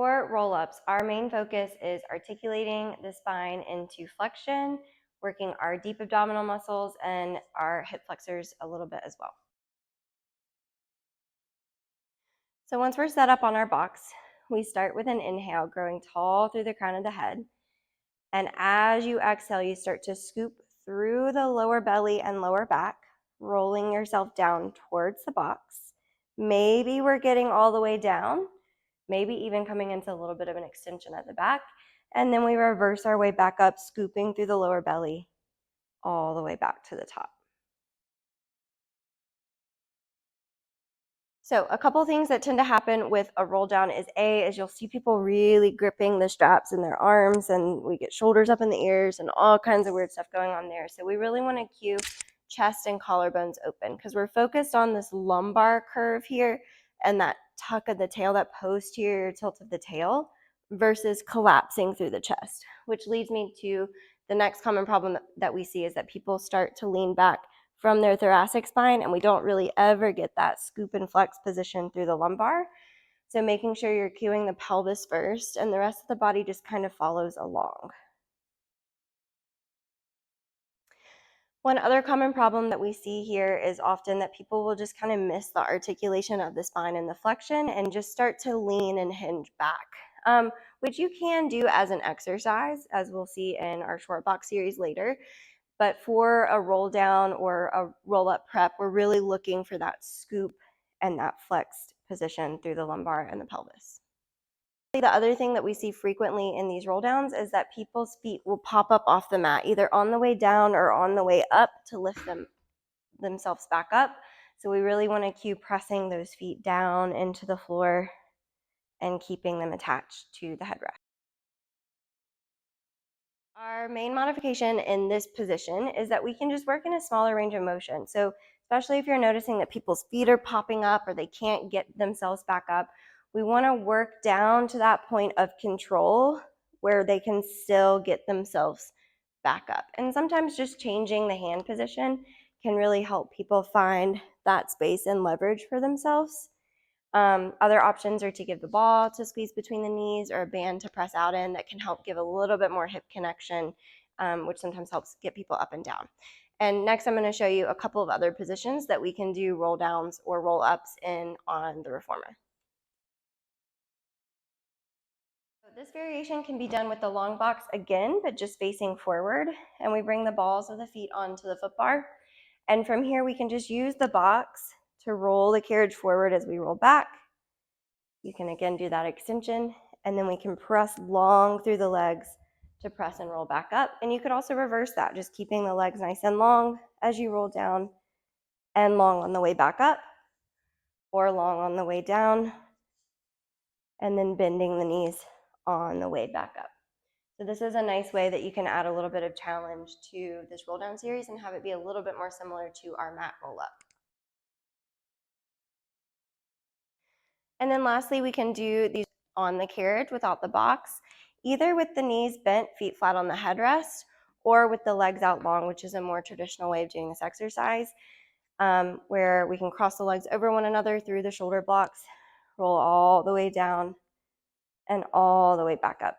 For roll-ups, our main focus is articulating the spine into flexion, working our deep abdominal muscles and our hip flexors a little bit as well. So once we're set up on our box, we start with an inhale, growing tall through the crown of the head. And as you exhale, you start to scoop through the lower belly and lower back, rolling yourself down towards the box. Maybe we're getting all the way down, maybe even coming into a little bit of an extension at the back. And then we reverse our way back up, scooping through the lower belly all the way back to the top. So a couple things that tend to happen with a roll down is you'll see people really gripping the straps in their arms, and we get shoulders up in the ears and all kinds of weird stuff going on there. So we really want to cue chest and collarbones open because we're focused on this lumbar curve here and that tuck of the tail, that posterior tilt of the tail versus collapsing through the chest, which leads me to the next common problem that we see is that people start to lean back from their thoracic spine, and we don't really ever get that scoop and flex position through the lumbar. So making sure you're cueing the pelvis first, and the rest of the body just kind of follows along. One other common problem that we see here is often that people will just kind of miss the articulation of the spine and the flexion and just start to lean and hinge back, which you can do as an exercise, as we'll see in our short box series later. But for a roll down or a roll up prep, we're really looking for that scoop and that flexed position through the lumbar and the pelvis. The other thing that we see frequently in these roll downs is that people's feet will pop up off the mat, either on the way down or on the way up to lift themselves back up. So we really want to cue pressing those feet down into the floor and keeping them attached to the headrest. Our main modification in this position is that we can just work in a smaller range of motion. So especially if you're noticing that people's feet are popping up or they can't get themselves back up, we want to work down to that point of control where they can still get themselves back up. And sometimes just changing the hand position can really help people find that space and leverage for themselves. Other options are to give the ball to squeeze between the knees or a band to press out in that can help give a little bit more hip connection, which sometimes helps get people up and down. And next I'm going to show you a couple of other positions that we can do roll downs or roll ups in on the reformer. This variation can be done with the long box again, but just facing forward. And we bring the balls of the feet onto the foot bar. And from here, we can just use the box to roll the carriage forward as we roll back. You can again do that extension, and then we can press long through the legs to press and roll back up. And you could also reverse that, just keeping the legs nice and long as you roll down and long on the way back up or long on the way down, and then bending the knees on the way back up. So this is a nice way that you can add a little bit of challenge to this roll down series and have it be a little bit more similar to our mat roll up. And then lastly, we can do these on the carriage without the box, either with the knees bent, feet flat on the headrest, or with the legs out long, which is a more traditional way of doing this exercise, where we can cross the legs over one another through the shoulder blocks, roll all the way down and all the way back up.